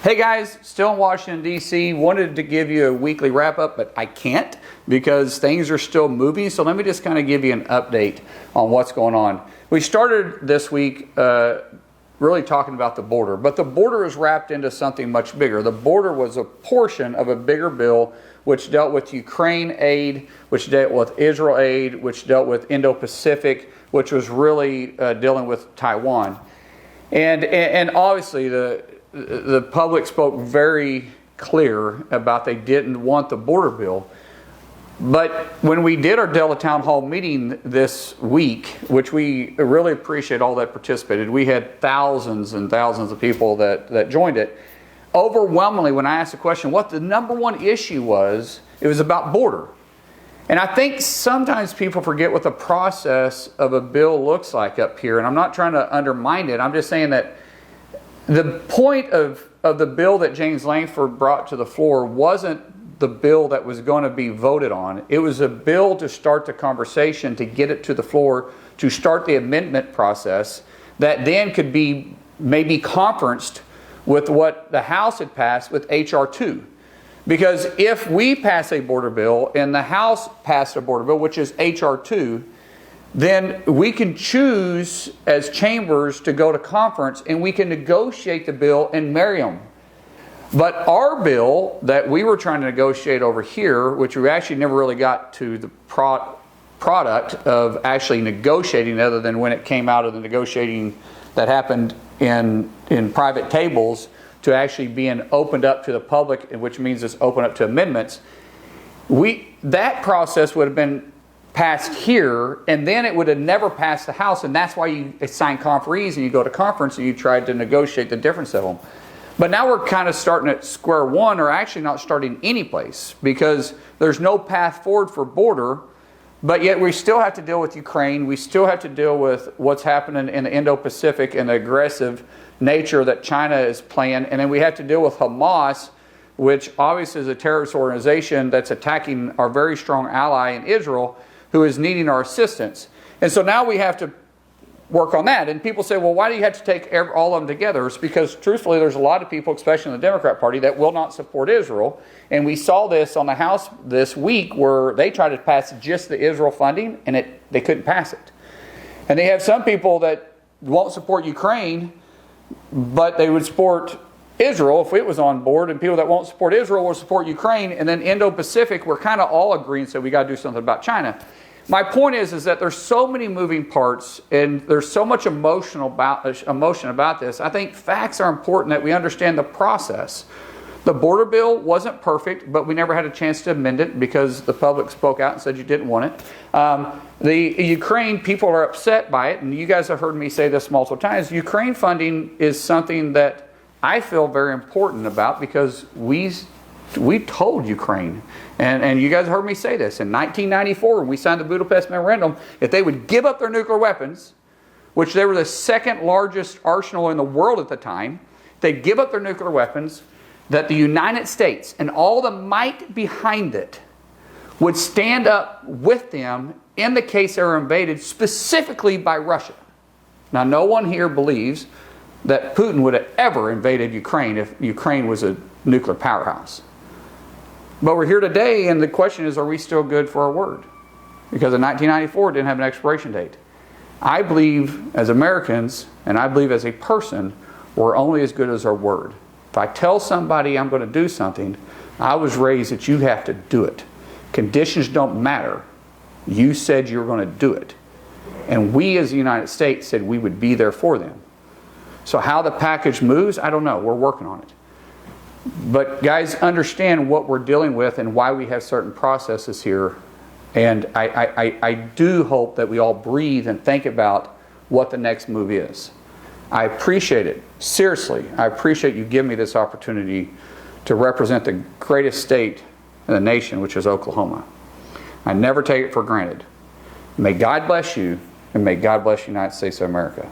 Hey guys, still in Washington, D.C. Wanted to give you a weekly wrap-up, but I can't because things are still moving. So let me just kind of give you an update on what's going on. We started this week really talking about the border, but the border is wrapped into something much bigger. The border was a portion of a bigger bill which dealt with Ukraine aid, which dealt with Israel aid, which dealt with Indo-Pacific, which was really dealing with Taiwan. And obviously the public spoke very clear about they didn't want the border bill. But when we did our Delta Town Hall meeting this week, which we really appreciate all that participated, we had thousands and thousands of people that joined it. Overwhelmingly, when I asked the question, what the number one issue was, it was about border. And I think sometimes people forget what the process of a bill looks like up here. And I'm not trying to undermine it. I'm just saying that the point of the bill that James Lankford brought to the floor wasn't the bill that was going to be voted on. It was a bill to start the conversation, to get it to the floor, to start the amendment process that then could be maybe conferenced with what the House had passed with H.R. 2. Because if we pass a border bill and the House passed a border bill, which is H.R. 2, then we can choose as chambers to go to conference and we can negotiate the bill and marry them. But our bill that we were trying to negotiate over here, which we actually never really got to the product of actually negotiating other than when it came out of the negotiating that happened in private tables to actually being opened up to the public, which means it's open up to amendments. That process would have been passed here, and then it would have never passed the House, and that's why you assign conferees and you go to conference and you try to negotiate the difference of them. But now we're kind of starting at square one, or actually not starting any place, because there's no path forward for border, but yet we still have to deal with Ukraine. We still have to deal with what's happening in the Indo-Pacific and the aggressive nature that China is playing, and then we have to deal with Hamas, which obviously is a terrorist organization that's attacking our very strong ally in Israel, who is needing our assistance. And so now we have to work on that. And people say, well, why do you have to take all of them together? It's because, truthfully, there's a lot of people, especially in the Democrat Party, that will not support Israel. And we saw this on the House this week where they tried to pass just the Israel funding, and they couldn't pass it. And they have some people that won't support Ukraine, but they would support Israel if it was on board, and people that won't support Israel will support Ukraine. And then Indo-Pacific, we're kind of all agreeing, so we got to do something about China. My point is that there's so many moving parts and there's so much emotion about this. I think facts are important, that we understand the process. The border bill wasn't perfect, but we never had a chance to amend it because the public spoke out and said you didn't want it. The Ukraine, people are upset by it, and you guys have heard me say this multiple times. Ukraine funding is something that I feel very important about, because we told Ukraine, and you guys heard me say this, in 1994 when we signed the Budapest Memorandum, if they would give up their nuclear weapons, which they were the second largest arsenal in the world at the time, if they'd give up their nuclear weapons, that the United States and all the might behind it would stand up with them in the case they were invaded, specifically by Russia. Now, no one here believes that Putin would have ever invaded Ukraine if Ukraine was a nuclear powerhouse. But we're here today, and the question is, are we still good for our word? Because in 1994, it didn't have an expiration date. I believe as Americans, and I believe as a person, we're only as good as our word. If I tell somebody I'm going to do something, I was raised that you have to do it. Conditions don't matter. You said you were going to do it. And we as the United States said we would be there for them. So how the package moves, I don't know. We're working on it. But guys, understand what we're dealing with and why we have certain processes here. And I do hope that we all breathe and think about what the next move is. I appreciate it. Seriously, I appreciate you giving me this opportunity to represent the greatest state in the nation, which is Oklahoma. I never take it for granted. May God bless you, and may God bless the United States of America.